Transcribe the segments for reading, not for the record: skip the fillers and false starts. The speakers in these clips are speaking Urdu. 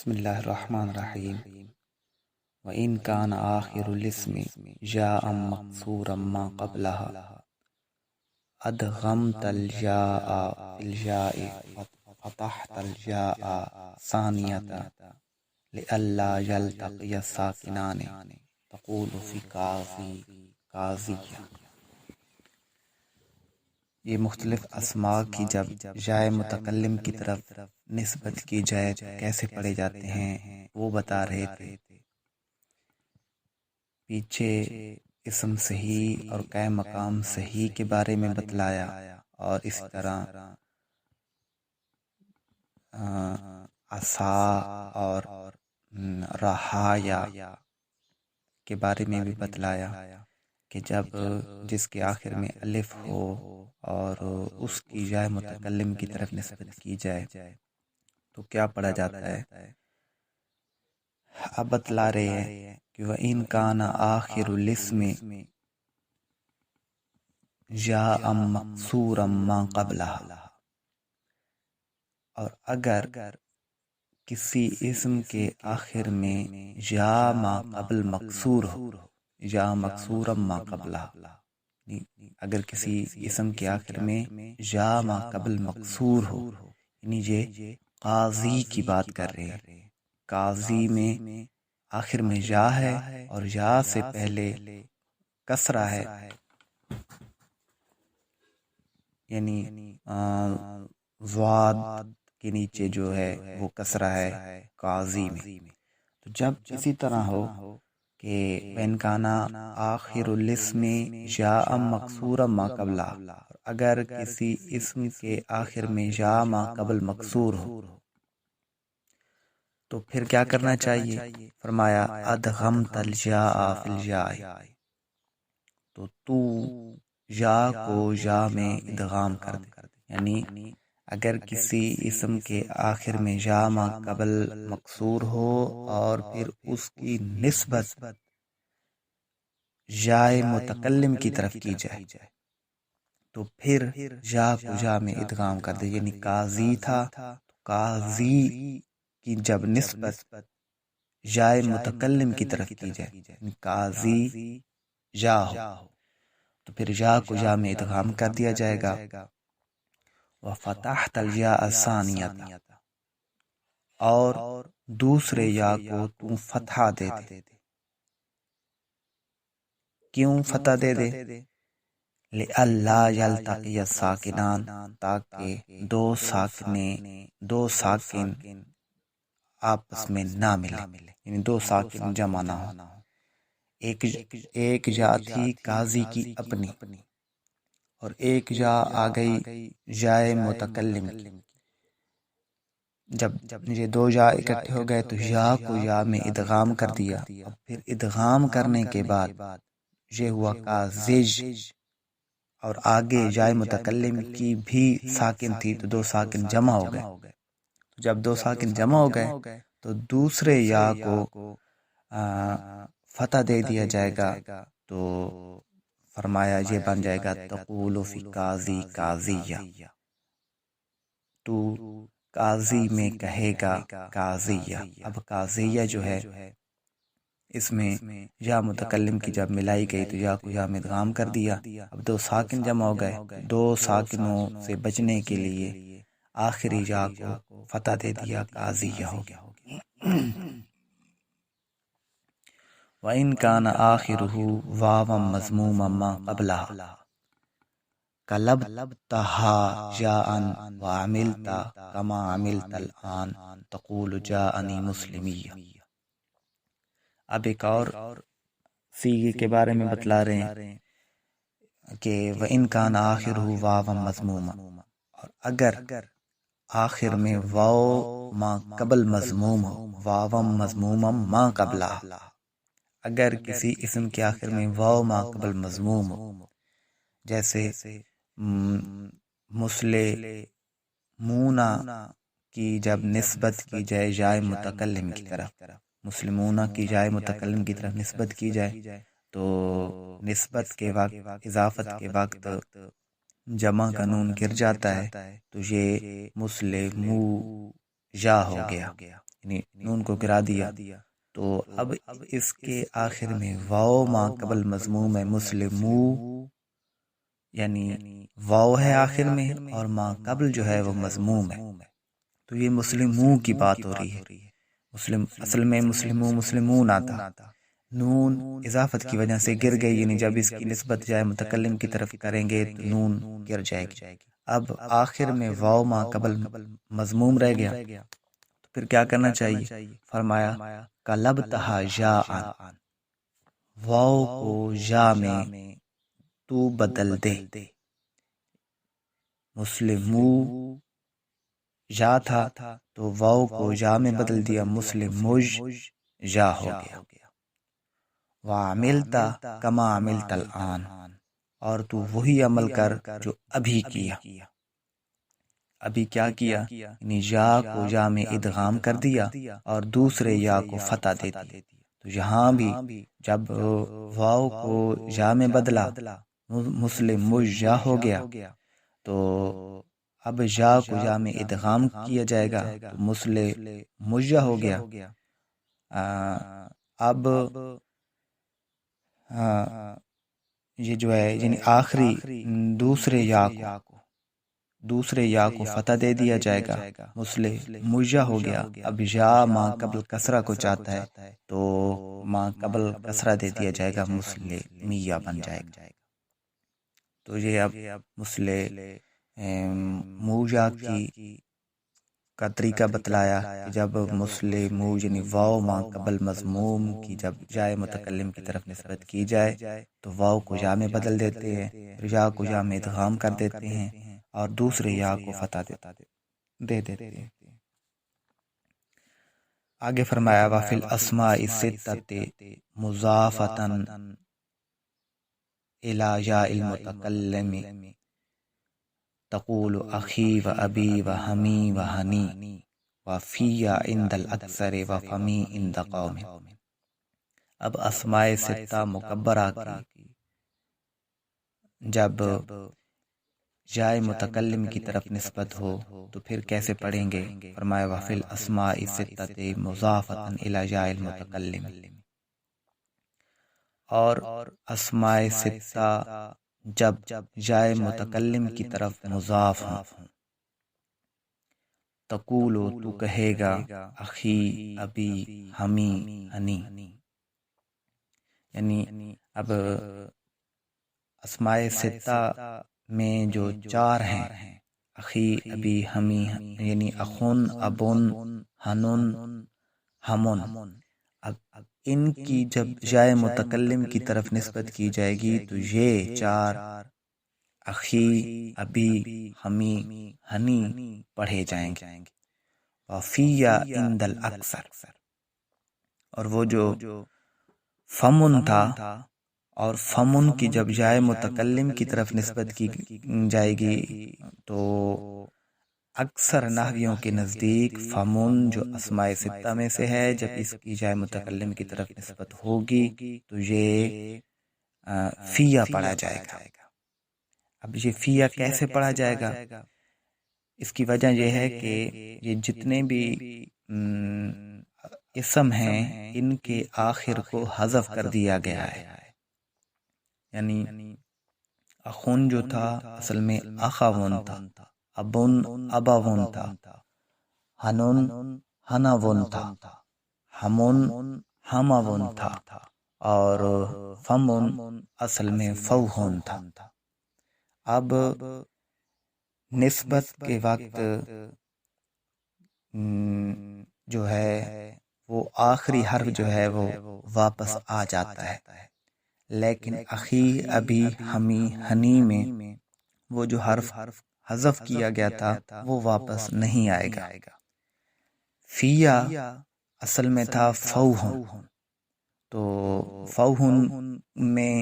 بسم اللہ الرحمن الرحیم وَإِنْ كَانَ آخِرُ الاسم جاء مقصورا ما قبلها أدغمت الجاء في الجاء فتحت الجاء ثانية لئلا يلتقي الساكنان تقول في قاضية۔ یہ مختلف اسماء کی جب جائے متکلم کی طرف نسبت کی جائے تو کیسے پڑھے جاتے ہیں وہ بتا رہے تھے۔ پیچھے اسم صحیح اور قائم مقام صحیح کے بارے میں بتلایا، اور اس طرح عصا اور رہایا کے بارے میں بھی بتلایا کہ جب جس کے آخر میں الف ہو اور اس کی جائے متکلم کی طرف نسبت کی جائے تو کیا پڑھا جاتا ہے۔ اب بتلا رہے ہیں کہ وَإِنْ كَانَ آخِرُ الاسم جاء مقصورا ما قبلها، اور اگر کسی اسم کے آخر میں جا ما قبل مقصور ہو، جا مقصورا ما قبلها، اگر کسی اسم کے آخر میں جا ما قبل مقصور ہو، یعنی یہ قاضی کی بات کر رہے ہیں۔ قاضی میں آخر میں جا ہے اور جا سے پہلے کسرہ ہے، یعنی ضاد کے نیچے جو ہے وہ کسرہ ہے قاضی میں۔ تو جب اسی طرح ہو کہ وَإِنْ كَانَ آخِرُ الاسم جاء مقصورا ما قبلها، اگر کسی اسم کے آخر میں جا ما قبل مقصور ہو تو پھر کیا کرنا چاہیے؟ فرمایا ادغمت الجاء فی الجاء، تو جا کو جا میں ادغام کر دے، یعنی اگر کسی اسم کے آخر میں جا ما قبل مقصور ہو اور پھر اس کی نسبت جائے متکلم کی طرف کی جائے تو پھر جا کو جا میں ادغام کر دے، یعنی قاضی تھا تو قاضی کی جب نسبت جائے متکلم کی طرف کی جائے، یعنی قاضی جا ہو تو پھر جا کو جا میں ادغام کر دیا جائے گا۔ وَفَتَحْتَ الْيَاءَ الثَّانِيَةَ، اور دوسرے یا کو تم فتحہ دے دے۔ کیوں فتح دے دے؟ لِأَلَّا يَلْتَقِيَ السَّاكِنَانِ، تاکہ دو ساکن آپس میں نہ ملے، یعنی دو ساکن جمع نہ ہو۔ ایک جا تھی قاضی کی اپنی اور ایک جا آ گئی جائے متکلم کی۔ جب یہ دو جا اکٹھے ہو گئے تو جا کو جا میں ادغام کر دیا، اور پھر ادغام کرنے کے بعد یہ ہوا قاضج، اور آگے جائے متکلم کی بھی ساکن تھی تو دو ساکن جمع ہو گئے۔ جب دو ساکن جمع ہو گئے تو دوسرے یا کو فتح دے دیا جائے گا، تو فرمایا یہ بن جائے گا تقول فی قاضی قاضیہ، تو قاضی میں کہے گا قاضیہ۔ اب قاضیہ جو ہے اس میں یا متکلم کی جب ملائی گئی تو یا کو یا میں ادغام کر دیا، اب دو ساکن جمع ہو گئے، دو ساکنوں سے بچنے کے لیے آخری یا کو فتح دے دیا، قاضیہ ہو گیا۔ وَإِنْ كَانَ آخِرُهُ وَاوًا مَضْمُومًا مَا قَبْلَهَا قَلَبْتَهَا جَاءً وَعَمِلْتَ كَمَا عَمِلْتَ الْآنَ تَقُولُ جَاءَنِي مُسْلِمِيًّا۔ اب ایک اور صیغے کے بارے میں بتلا رہے ہیں کہ وَإِنْ كَانَ آخِرُهُ وَاوًا مَضْمُومًا، اور اگر آخر میں واو ما قبل مضموم ہو، واوا مضموما ما قبلها، اگر کسی اسم کے آخر میں واو ما قبل مضموم ہو، جیسے مسلمونا کی جب نسبت کی جائے جائے متکلم کی طرف، مسلمونا کی جائے متکلم کی طرف نسبت کی جائے تو نسبت کے وقت، اضافت کے وقت جمع کا نون گر جاتا ہے تو یہ مسلمو جا ہو گیا، یعنی نون کو گرا دیا، تو اب اس کے آخر میں واو ما قبل مضموم ہے مسلمو، یعنی واو ہے آخر میں اور ما قبل جو ہے وہ مضموم ہے، تو یہ مسلمو کی بات ہو رہی ہے۔ مسلم اصل میں مسلمون آتا، نون اضافت کی وجہ سے گر گئی، یعنی جب اس کی نسبت جائے متکلم کی طرف کریں گے تو نون گر جائے گی۔ اب آخر میں واو ما قبل مضموم رہ گیا، تو پھر کیا کرنا چاہیے؟ فرمایا قلبتہا یاء، واو کو یا میں تو بدل دے، مسلمو یا تھا تو واو کو یا میں بدل دیا، مسلموج یا ہو گیا۔ وعملتا کما عملت الآن، اور تو وہی عمل کر جو ابھی کیا۔ ابھی کیا کیا؟ یعنی یا کو یا میں ادغام کر دیا اور دوسرے یا کو فتح دے دی، تو یہاں بھی جب واو کو یا میں بدلا مسلم یا ہو گیا، تو اب یا کو یا میں ادغام کیا جائے گا تو مسلم مجا ہو گیا۔ اب یہ جو ہے یعنی آخری دوسرے یا کو فتح دے دیا جائے گا، مسلم مجا ہو گیا۔ اب یا ما قبل کسرہ کو چاہتا ہے تو ما قبل کسرہ دے دیا جائے گا، مسلم میہ بن جائے گا۔ تو یہ اب مسلم موجا کی کا طریقہ بتلایا کہ جب مسلم یعنی واو ما قبل مضموم کی جب جائے متکلم کی طرف نسبت کی جائے تو واو کو یا میں بدل دیتے ہیں، یا کو یا میں ادغام کر دیتے ہیں اور دوسرے یا کو فتح دے دیتے ہیں۔ آگے فرمایا وفی الاسماء الستۃ مضافۃ الی یا المتکلم تقول اخی و ابی و ہمی و ہنی و فی عند الاکثر و فمی عند قوم۔ اب اسماء ستہ مکبرہ کی جب جائے متکلم کی طرف نسبت ہو تو پھر کیسے پڑھیں گے؟ فرمایا وفی الاسماء الستۃ مضافۃ الی یا المتکلم، اور اسماء ستہ جب جائے متکلم کی طرف مضاف ہوں، تقولو تو کہے گا اخی ابی ہمی ہنی، یعنی اب اسماء ستہ میں جو چار ہیں اخی ابی ہمی یعنی اخن ابن ہنن ہمن، اب ان کی جب جائے متکلم کی طرف نسبت کی جائے گی تو یہ چار اخی ابی ہمی ہنی پڑھے جائیں گے، وفی عند الاکثر، اور وہ جو فمن تھا اور فمن کی جب جائے متکلم کی طرف نسبت کی جائے گی تو اکثر نحویوں کے نزدیک فمن جو اسماء ستہ میں سے ہے جب اس کی جائے متکلم کی طرف نسبت ہوگی تو یہ فیا پڑھا جائے گا۔ اب یہ فیا کیسے پڑھا جائے گا؟ اس کی وجہ یہ ہے کہ یہ جتنے بھی اسم ہیں ان کے آخر کو حذف کر دیا گیا ہے، یعنی اخون جو تھا اصل میں اخاون تھا، ابن اباون تھا، ہنن ہناون تھا، ہمن ہماون تھا، اور فمن اصل میں فوہن تھا۔ اب نسبت کے وقت جو ہے وہ آخری حرف جو ہے وہ واپس آ جاتا ہے، لیکن اخی ابی ہمی ہنی میں وہ جو حرف حذف کیا گیا تھا وہ واپس نہیں آئے گا۔ فیا اصل میں تھا فوہن، تو فوہن میں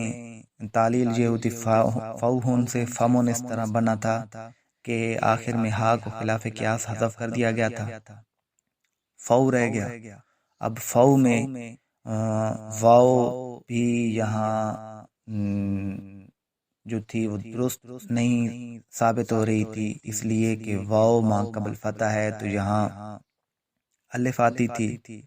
تعلیل یہ ہوتی فوہن سے فمن اس طرح بنا تھا کہ آخر میں ہا کو خلاف قیاس حذف کر دیا گیا تھا، فو رہ گیا۔ اب فو میں واو بھی یہاں جو تھی وہ درست نہیں ثابت ہو رہی تھی، اس لیے کہ واو ما قبل فتح ہے تو یہاں الف آتی تھی،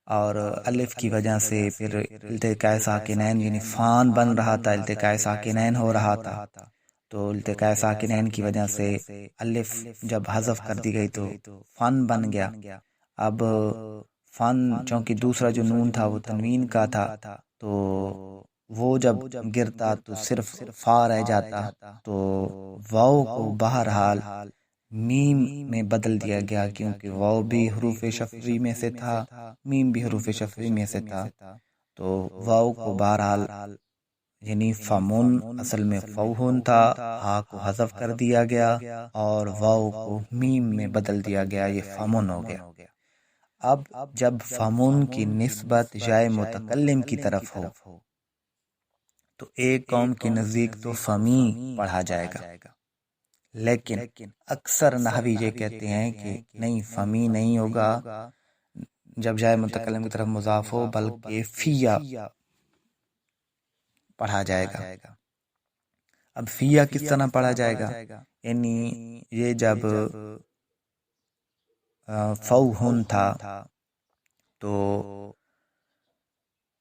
اور الف کی وجہ سے پھر التقاء ساکنین یعنی فان بن رہا تھا، التقاء ساکنین ہو رہا تھا، تو التقاء ساکنین کی وجہ سے الف جب حذف کر دی گئی تو فن بن گیا۔ اب فن چونکہ دوسرا جو نون تھا وہ تنوین کا تھا، تو وہ جب گرتا تو صرف فا رہ جاتا، تو واو کو بہرحال میم میں بدل دیا گیا، کیونکہ واو بھی حروف شفوی میں سے تھا، میم بھی حروف شفوی میں سے تھا، تو واو کو بہرحال یعنی فمن اصل میں فوہن تھا، ہا کو حذف کر دیا گیا اور واو کو میم میں بدل دیا گیا، یہ فمن ہو گیا۔ اب جب فمن کی نسبت جائے متکلم کی طرف ہو تو ایک قوم کے نزدیک تو فمی پڑھا جائے گا، لیکن اکثر نحوی یہ کہتے ہیں کہ نہیں، فمی نہیں ہوگا جب جائے متکلم کی طرف مضاف ہو، بلکہ فیا پڑھا جائے گا۔ اب فیا کس طرح پڑھا جائے گا؟ یعنی یہ جب فوہن تھا تو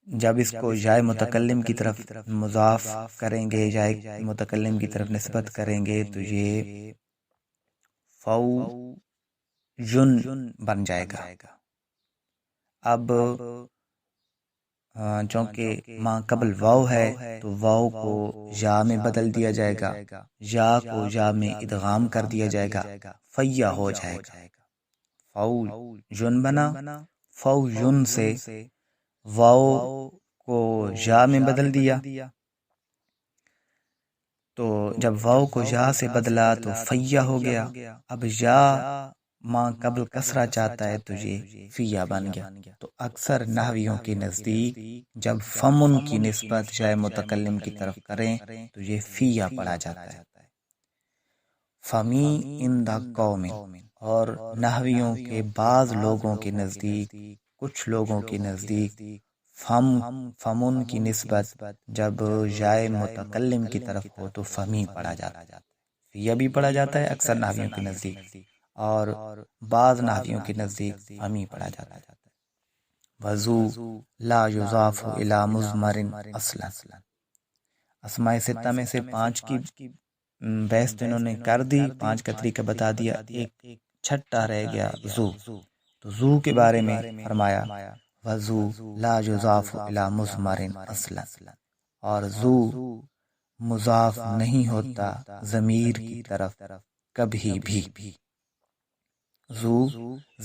جب اس کو جائے متکلم کی طرف مضاف کریں گے، جائے متکلم کی طرف نسبت کریں گے، تو یہ فو جن بن جائے گا۔ اب چونکہ ماں قبل واو ہے تو واو کو یا میں بدل دیا جائے گا، یا کو یا میں ادغام کر دیا جائے گا، فیا ہو جائے گا، فو جن بنا۔ فو جن سے واو کو یا میں بدل دیا، تو جب واو کو یا سے بدلا تو فیا ہو گیا۔ اب یا ماں قبل کسرہ چاہتا ہے تو یہ فیا بن گیا۔ تو اکثر نحویوں کے نزدیک جب فمن کی نسبت جائے متکلم کی طرف کریں تو یہ فیا پڑھا جاتا ہے۔ فمی عند قوم، اور نحویوں کے بعض لوگوں کے نزدیک، کچھ لوگوں کے نزدیک فمن کی نسبت جب جائے متکلم کی طرف ہو تو فمی پڑھا جاتا ہے، فیا بھی پڑھا جاتا ہے اکثر نحویوں کے نزدیک، اور بعض نحویوں کے نزدیک فمی پڑھا جاتا ہے۔ وضو لا یضاف الی مضمر اصلا، اسماء ستہ میں سے 5 کی بحث تو انہوں نے کر دی، 5 کا طریقہ بتا دیا، ایک چھٹا رہ گیا زو، تو زو کے بارے میں فرمایا وضو لا یضاف الی مضمر اصلا، اور زو مضاف نہیں ہوتا ضمیر کی طرف کبھی بھی، زو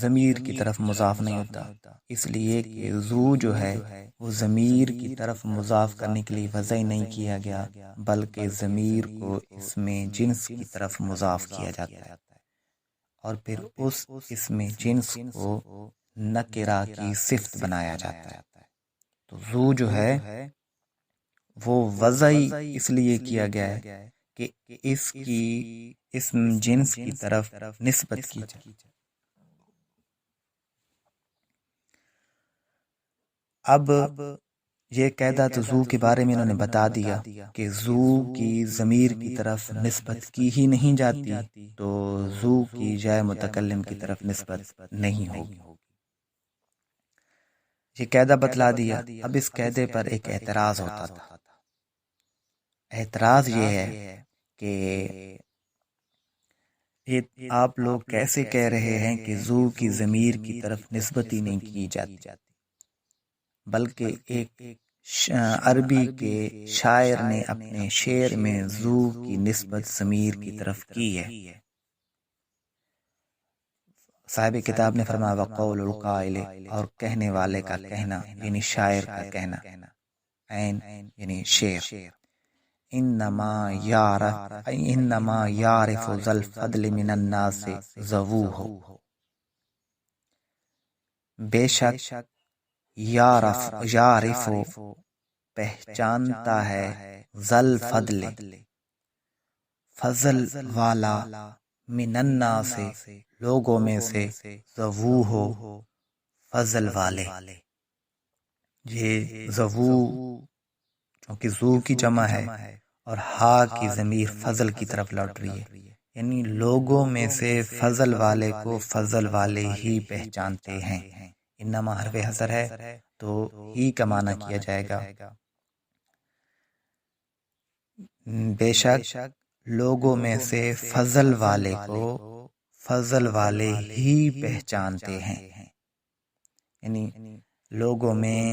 ضمیر کی طرف مضاف نہیں ہوتا، اس لیے کہ زو جو ہے وہ ضمیر کی طرف مضاف کرنے کے لیے وضع نہیں کیا گیا، بلکہ ضمیر کو اس میں جنس کی طرف مضاف کیا جاتا ہے، اور پھر اس اسم جنس کو نکرہ کی صفت بنایا جاتا ہے۔ تو زو جو ہے وہ وضعی اس لیے کیا گیا ہے کہ اس کی اسم جنس کی طرف نسبت کی جائے۔ اب یہ قاعدہ تو زو کے بارے میں انہوں نے بتا دیا کہ زو کی ضمیر کی طرف نسبت کی ہی نہیں جاتی، تو زو کی جائے متکلم کی طرف نسبت نہیں ہوگی، یہ قاعدہ بتلا دیا۔ اب اس قاعدے پر ایک اعتراض ہوتا تھا، اعتراض یہ ہے کہ آپ لوگ کیسے کہہ رہے ہیں کہ زو کی ضمیر کی طرف نسبت ہی نہیں کی جاتی، بلکہ ایک عربی کے شاعر نے اپنے شعر میں زو کی نسبت ضمیر کی طرف کی ہے۔ صاحب کتاب نے فرمایا وقول القائل، اور کہنے والے کا کہنا یعنی شاعر کا کہنا، عین یعنی شعر، انما یعرف ذا الفضل من الناس ذووہ، بے شک یعرف پہچانتا ہے، ذا الفضل فضل والا، من الناس لوگوں میں سے، ذووہ فضل والے، یہ ذوو چونکہ زو کی جمع ہے اور ہا کی ضمیر فضل کی طرف لوٹ رہی ہے، یعنی لوگوں میں سے فضل والے کو فضل والے ہی پہچانتے ہیں. انما حرف حصر ہے تو ہی کا معنی کیا جائے گا. بے شک لوگوں میں سے فضل والے کو فضل والے ہی پہچانتے ہیں. یعنی لوگوں میں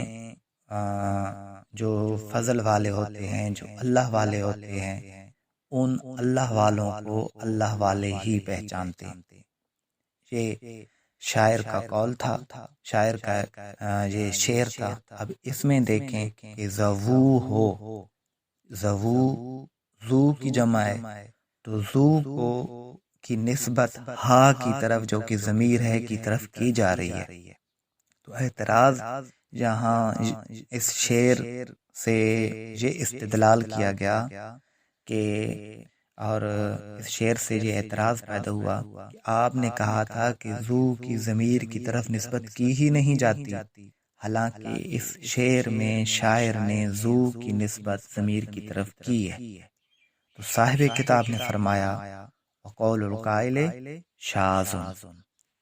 جو فضل والے ہوتے ہیں، جو اللہ والے ہوتے ہیں، ان اللہ والوں کو اللہ والے ہی پہچانتے ہیں. یہ شاعر کا قول تھا، شاعر کا یہ شعر تھا. اب اس میں دیکھیں کہ زوو ہو، زوو زو کی جمع ہے تو زو کو کی نسبت ہا کی طرف جو کہ ضمیر ہے کی طرف کی جا رہی ہے. تو اعتراض جہاں اس شعر سے یہ استدلال کیا گیا کہ اور اس شعر سے یہ اعتراض پیدا ہوا کہ آپ نے کہا تھا کہ زو کی ضمیر کی طرف نسبت کی ہی نہیں جاتی، حالانکہ اس شعر میں شاعر نے زو کی نسبت ضمیر کی طرف کی ہے. تو صاحب کتاب نے فرمایا وقول القائل شاذ،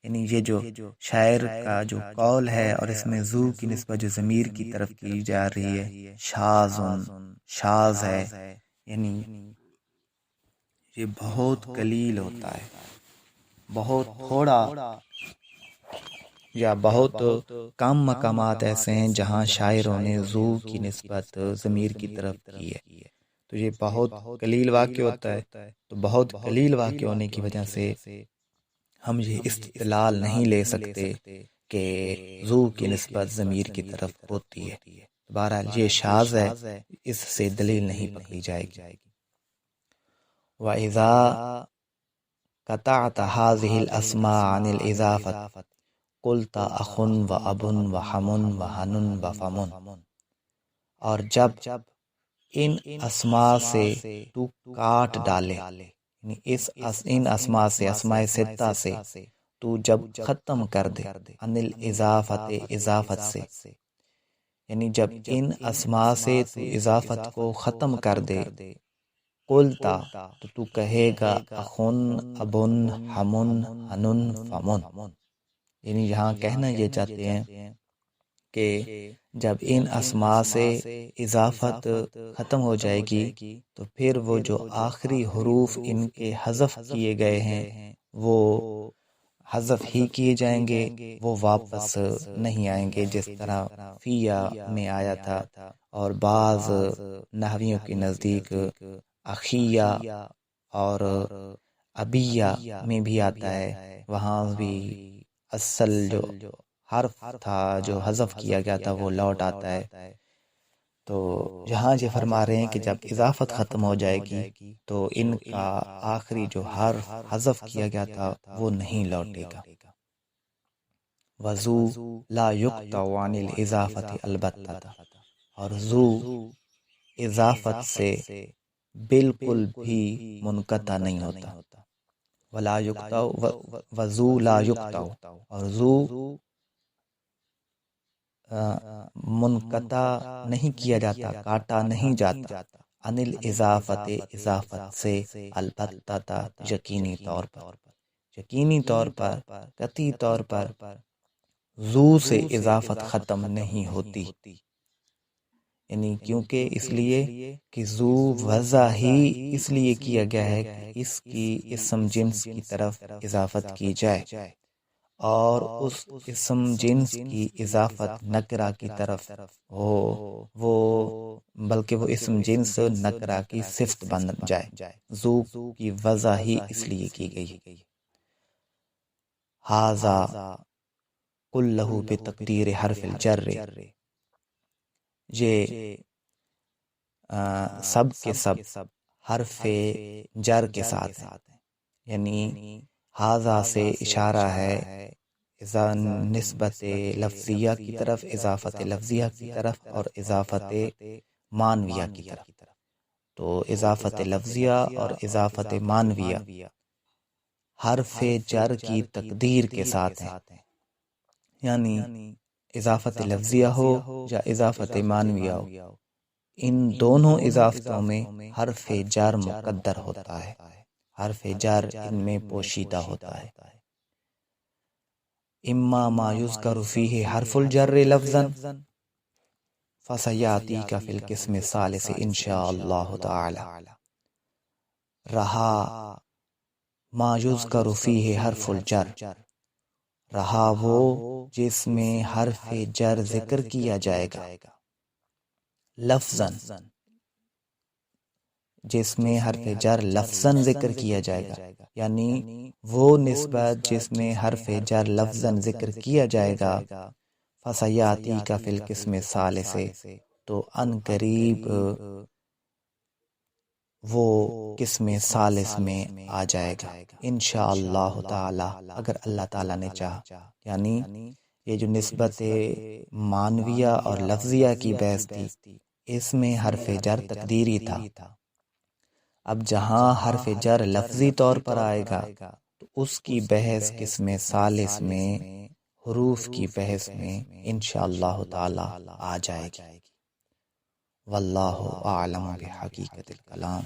یعنی یہ جو شاعر کا جو قول ہے اور اس میں زو کی نسبت جو ضمیر کی طرف کی جا رہی ہے شاذ، شاذ ہے. یعنی یہ بہت قلیل ہوتا ہے، بہت تھوڑا یا بہت کم مقامات ایسے ہیں جہاں شاعروں نے زو کی نسبت ضمیر کی طرف کی ہے. تو یہ بہت قلیل واقع ہوتا ہے. تو بہت قلیل واقع ہونے کی وجہ سے ہم یہ استدلال نہیں لے سکتے کہ زو کی نسبت ضمیر کی طرف ہوتی ہے. بہرحال یہ شاذ ہے، اس سے دلیل نہیں پکڑی جائے گی. وَإِذَا قَطَعْتَ هَذِهِ الْأَسْمَاءَ عَنِ الْإِضَافَةِ قُلْتَ أَخٌ وَأَبٌ وَحَمٌ وَحَنٌ وَفَمٌ، اور جب ان اسماء سے تو کاٹ ڈالے، ان اسماء سے، اسماء ستہ سے تو جب ختم کر دے، عن الاضافت، اضافت سے، یعنی جب ان اسماء سے تو اضافت کو ختم کر دے، قلتا تو کہے گا اخن، ابن، ہمن، ہنن، فمن. یعنی یہاں کہنا یہ چاہتے ہیں کہ جب ان اسماء سے اضافت ختم ہو جائے گی تو پھر وہ جو آخری حروف ان کے حذف کیے گئے ہیں وہ حذف ہی کیے جائیں گے، وہ واپس نہیں آئیں گے، جس طرح فیا میں آیا تھا. اور بعض نحویوں کے نزدیک اخیہ اور ابیہ میں بھی آتا ہے، وہاں بھی اصل جو حرف تھا جو حذف کیا گیا تھا وہ لوٹ آتا ہے. تو یہاں یہ فرما رہے ہیں کہ جب اضافت ختم ہو جائے گی تو ان کا آخری جو حرف حذف کیا گیا تھا وہ نہیں لوٹے گا. وزو لا یقطع عن الاضافت البتہ، اور زو اضافت سے بالکل بھی منقطع نہیں ہوتا. ولا یقطع، وزو لا یقطع، اور زو منقطع نہیں کیا جاتا، کاٹا نہیں جاتا. عن الاضافت، اضافت سے، البتہ یقینی طور پر، یقینی طور پر، قطعی طور پر زو سے اضافت ختم نہیں ہوتی. یعنی کیونکہ اس لیے کہ زو وضع ہی اس لیے کیا گیا ہے کہ اس کی اسم جنس کی طرف اضافت کی جائے، اور اس اسم جنس کی اضافت نکرہ کی طرف ہو، وہ بلکہ وہ اسم جنس نکرہ کی صفت بن جائے. زو کی وضع ہی اس لیے کی گئی. ھذا کلہ بتقدیر حرف الجر، یہ سب کے سب حرف جر کے ساتھ ہیں. یعنی ھذا سے اشارہ ہے نسبت لفظیہ کی طرف، اضافت لفظیہ کی طرف اور اضافت معنویہ کی طرف. تو اضافت لفظیہ اور اضافت معنویہ حرف جر کی تقدیر کے ساتھ ہیں. یعنی اضافت لفظیہ ہو یا اضافت معنویہ ہو، ان دونوں اضافتوں میں حرف جر مقدر ہوتا ہے. حرف جر ان میں پوشیدہ ہوتا ہے۔ اما ما یذکر فیہ حرف الجر لفظا فسیاتیک فی القسم الثالث انشاء اللہ تعالی۔ رہا ما یذکر فیہ حرف الجر، رہا وہ جس میں حرف جر ذکر کیا جائے گا، لفظاً جس میں حرف جر لفظاً ذکر کیا جائے گا، یعنی وہ نسبت جس میں حرف جر لفظاً ذکر کیا جائے گا، فسیاتی کا فی القسم الثالث، تو ان قریب وہ قسم ثالث میں آ جائے گا انشاءاللہ تعالی، اگر اللہ تعالیٰ نے چاہا۔ یعنی یہ جو نسبت معنویہ اور لفظیہ کی بحث تھی، اس میں حرف جر تقدیری تھا۔ اب جہاں حرف جر لفظی طور پر آئے گا تو اس کی بحث قسم ثالث میں، حروف کی بحث میں انشاءاللہ تعالی آ جائے گی۔ واللہ اعلم بحقیقت الکلام۔